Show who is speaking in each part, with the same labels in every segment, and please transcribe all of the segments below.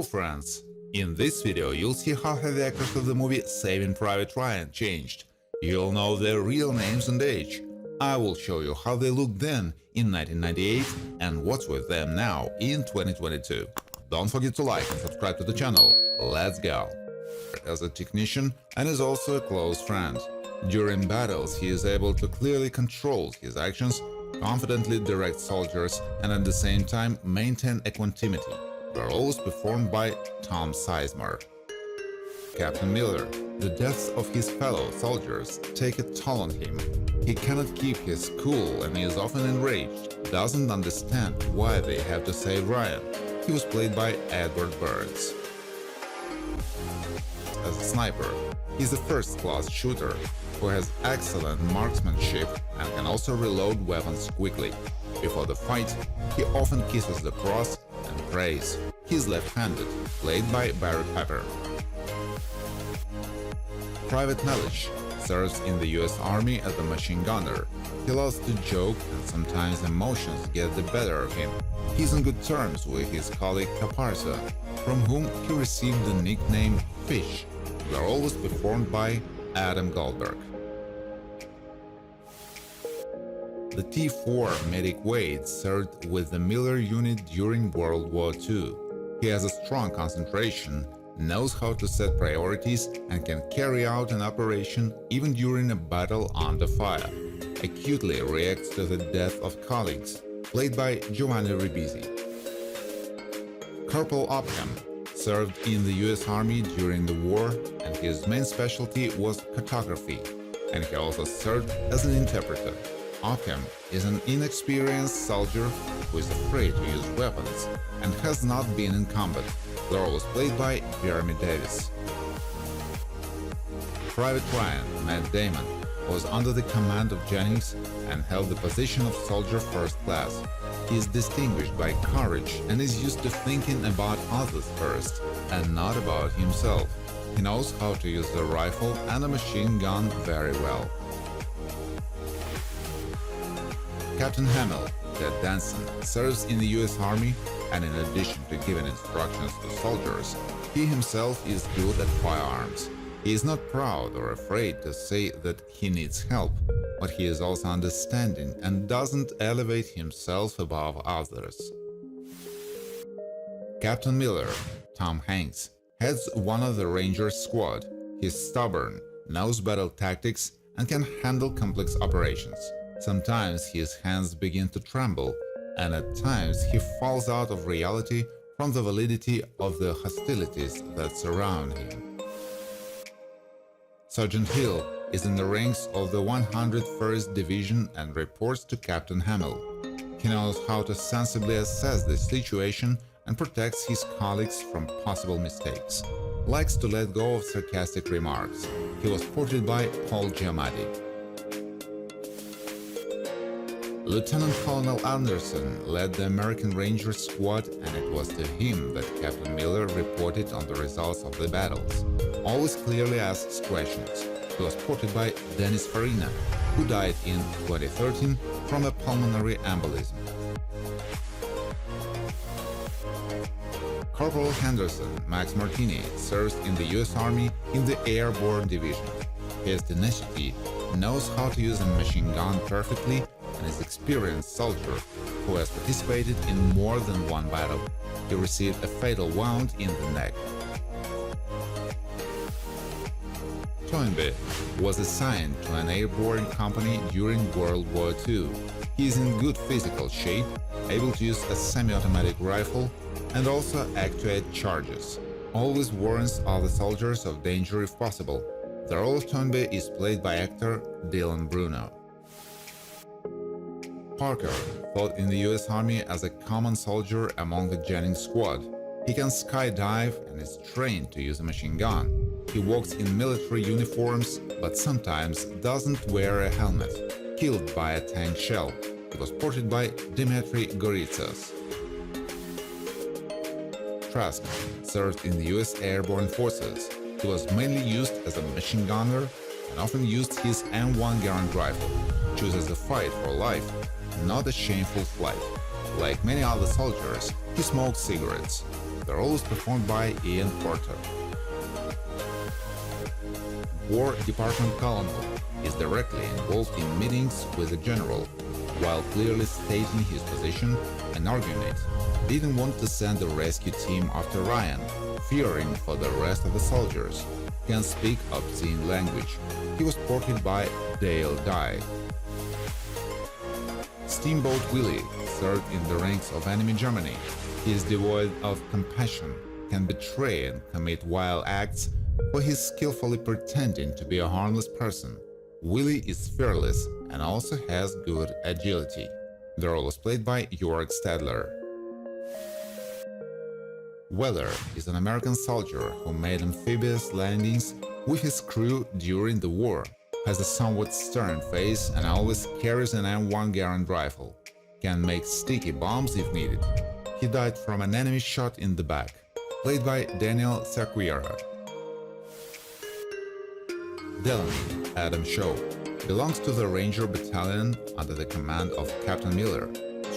Speaker 1: friends! In this video you'll see how the actors of the movie Saving Private Ryan changed. You'll know their real names and age. I will show you how they looked then in 1998 and what's with them now in 2022. Don't forget to like and subscribe to the channel. Let's go! As a technician and is also a close friend. During battles he is able to clearly control his actions, confidently direct soldiers and at the same time maintain equanimity. Were always performed by Tom Sizemore. Captain Miller. The deaths of his fellow soldiers take a toll on him. He cannot keep his cool and is often enraged, doesn't understand why they have to save Ryan. He was played by Edward Burns. As a sniper, he's a first-class shooter who has excellent marksmanship and can also reload weapons quickly. Before the fight, he often kisses the cross and prays. He's left-handed, played by Barry Pepper. Private Mellish serves in the US Army as a machine gunner. He loves to joke and sometimes emotions get the better of him. He's on good terms with his colleague Caparza, from whom he received the nickname Fish. They are always performed by Adam Goldberg. The T-4 medic Wade served with the Miller unit during World War II. He has a strong concentration, knows how to set priorities and can carry out an operation even during a battle under fire. Acutely reacts to the death of colleagues, played by Giovanni Ribisi. Corporal Opham served in the US Army during the war and his main specialty was cartography, and he also served as an interpreter. Opham is an inexperienced soldier who is afraid to use weapons and has not been in combat. The role was played by Jeremy Davis. Private Ryan, Matt Damon, was under the command of Jennings and held the position of soldier first class. He is distinguished by courage and is used to thinking about others first and not about himself. He knows how to use the rifle and a machine gun very well. Captain Hamill, Ted Danson, serves in the US Army and in addition to giving instructions to soldiers, he himself is good at firearms. He is not proud or afraid to say that he needs help, but he is also understanding and doesn't elevate himself above others. Captain Miller, Tom Hanks, heads one of the Rangers squad. He is stubborn, knows battle tactics and can handle complex operations. Sometimes his hands begin to tremble, and at times he falls out of reality from the validity of the hostilities that surround him. Sergeant Hill is in the ranks of the 101st Division and reports to Captain Hamill. He knows how to sensibly assess the situation and protects his colleagues from possible mistakes. Likes to let go of sarcastic remarks. He was portrayed by Paul Giamatti. Lieutenant Colonel Anderson led the American Rangers squad, and it was to him that Captain Miller reported on the results of the battles. Always clearly asks questions. He was portrayed by Dennis Farina, who died in 2013 from a pulmonary embolism. Corporal Henderson, Max Martini, serves in the US Army in the Airborne Division. His tenacity, knows how to use a machine gun perfectly, and is an experienced soldier who has participated in more than one battle. He received a fatal wound in the neck. Toynbee was assigned to an airborne company during World War II. He is in good physical shape, able to use a semi-automatic rifle and also actuate charges. Always warns other soldiers of danger if possible. The role of Toynbee is played by actor Dylan Bruno. Parker fought in the US Army as a common soldier among the Jennings squad. He can skydive and is trained to use a machine gun. He walks in military uniforms, but sometimes doesn't wear a helmet. Killed by a tank shell. He was portrayed by Dmitry Goritsas. Trask served in the US Airborne Forces. He was mainly used as a machine gunner and often used his M1 Garand rifle. Chooses the fight for life, not a shameful flight. Like many other soldiers, he smoked cigarettes. The role is performed by Ian Porter. War Department Colonel is directly involved in meetings with the general, while clearly stating his position and arguing it. Didn't want to send a rescue team after Ryan, fearing for the rest of the soldiers. Can speak obscene language. He was portrayed by Dale Guy. Steamboat Willie served in the ranks of enemy Germany. He is devoid of compassion, can betray and commit wild acts for his skillfully pretending to be a harmless person. Willie is fearless and also has good agility. The role is played by York Stadler. Weller is an American soldier who made amphibious landings with his crew during the war, has a somewhat stern face and always carries an M1 Garand rifle. Can make sticky bombs if needed. He died from an enemy shot in the back. Played by Daniel Saquira. Delaney, Adam Shaw, belongs to the Ranger Battalion under the command of Captain Miller.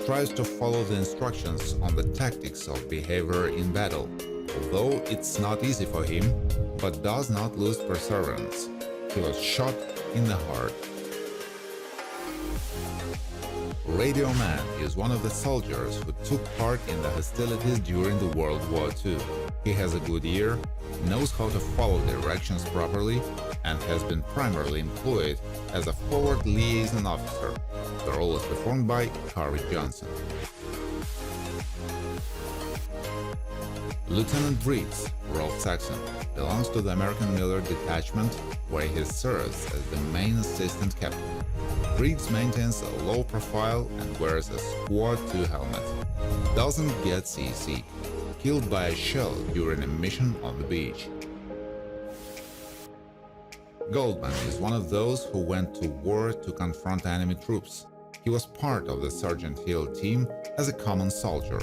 Speaker 1: Tries to follow the instructions on the tactics of behavior in battle, although it's not easy for him, but does not lose perseverance. He was shot in the heart. Radio Man is one of the soldiers who took part in the hostilities during the World War II. He has a good ear, knows how to follow directions properly, and has been primarily employed as a forward liaison officer. The role is performed by Harry Johnson. Lieutenant Briggs, Rolf Saxon, belongs to the American Miller Detachment, where he serves as the main assistant captain. Briggs maintains a low profile and wears a Squad 2 helmet. Doesn't get seasick. Killed by a shell during a mission on the beach. Goldman is one of those who went to war to confront enemy troops. He was part of the Sergeant Hill team as a common soldier.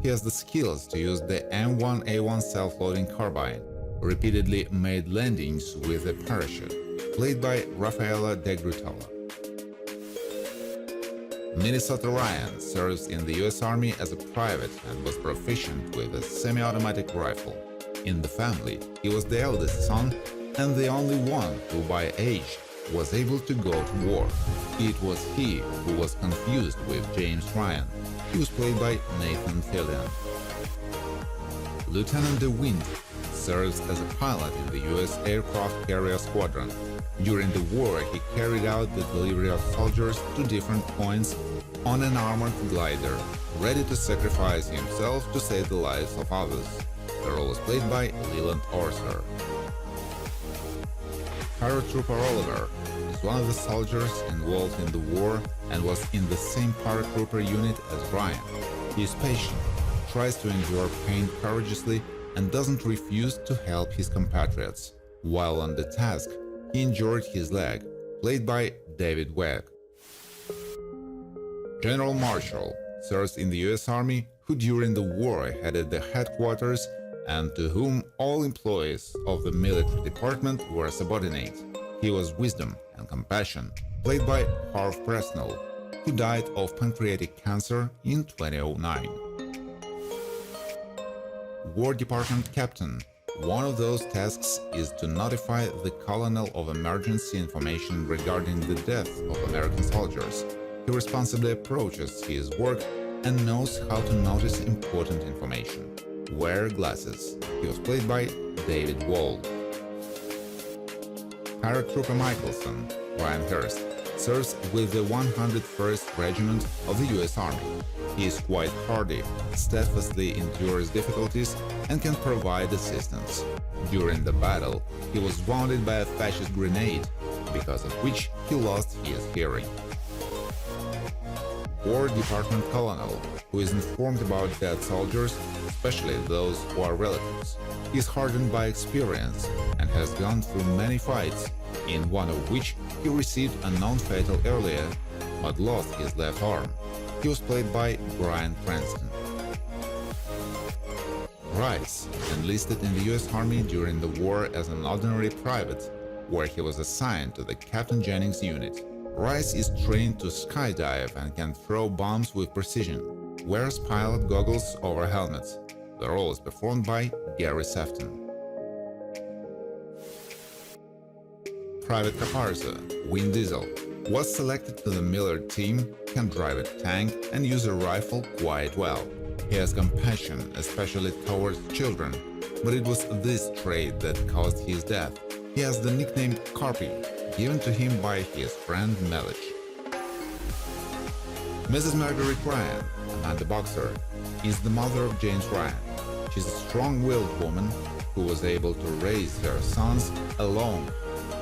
Speaker 1: He has the skills to use the M1A1 self-loading carbine. Repeatedly made landings with a parachute. Played by Rafaela de Grutola. Minnesota Ryan serves in the US Army as a private and was proficient with a semi-automatic rifle. In the family, he was the eldest son and the only one who by age was able to go to war. It was he who was confused with James Ryan. He was played by Nathan Fillion. Lieutenant DeWind serves as a pilot in the US Aircraft Carrier Squadron. During the war, he carried out the delivery of soldiers to different points on an armored glider, ready to sacrifice himself to save the lives of others. The role is played by Leland Orser. Paratrooper Oliver is one of the soldiers involved in the war and was in the same paratrooper unit as Ryan. He is patient, tries to endure pain courageously, and doesn't refuse to help his compatriots. While on the task, he injured his leg, played by David Wegg. General Marshall serves in the US Army, who during the war headed the headquarters and to whom all employees of the military department were subordinate. He was wisdom and compassion, played by Harv Presnell, who died of pancreatic cancer in 2009. War Department Captain. One of those tasks is to notify the colonel of emergency information regarding the death of American soldiers. He responsibly approaches his work and knows how to notice important information. Wear glasses. He was played by David Wall. Paratrooper Michelson, Ryan Hurst, serves with the 101st Regiment of the US Army. He is quite hardy, steadfastly endures difficulties, and can provide assistance. During the battle, he was wounded by a fascist grenade, because of which he lost his hearing. War Department Colonel, who is informed about dead soldiers, especially those who are relatives. He is hardened by experience and has gone through many fights, in one of which he received a non-fatal earlier, but lost his left arm. He was played by Bryan Cranston. Rice enlisted in the US Army during the war as an ordinary private, where he was assigned to the Captain Jennings unit. Rice is trained to skydive and can throw bombs with precision, wears pilot goggles over helmets. The role is performed by Gary Sefton. Private Caparzo, Vin Diesel, was selected to the Miller team, can drive a tank and use a rifle quite well. He has compassion, especially towards children, but it was this trait that caused his death. He has the nickname Carpy, given to him by his friend Melich. Mrs. Marguerite Ryan, Amanda Boxer, is the mother of James Ryan. She's a strong-willed woman who was able to raise her sons alone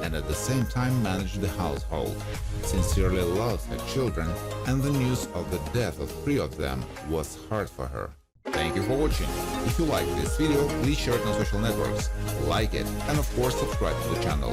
Speaker 1: and at the same time manage the household, sincerely loves her children, and the news of the death of 3 of them was hard for her. Thank you for watching. If you liked this video, please share it on social networks, like it, and of course subscribe to the channel.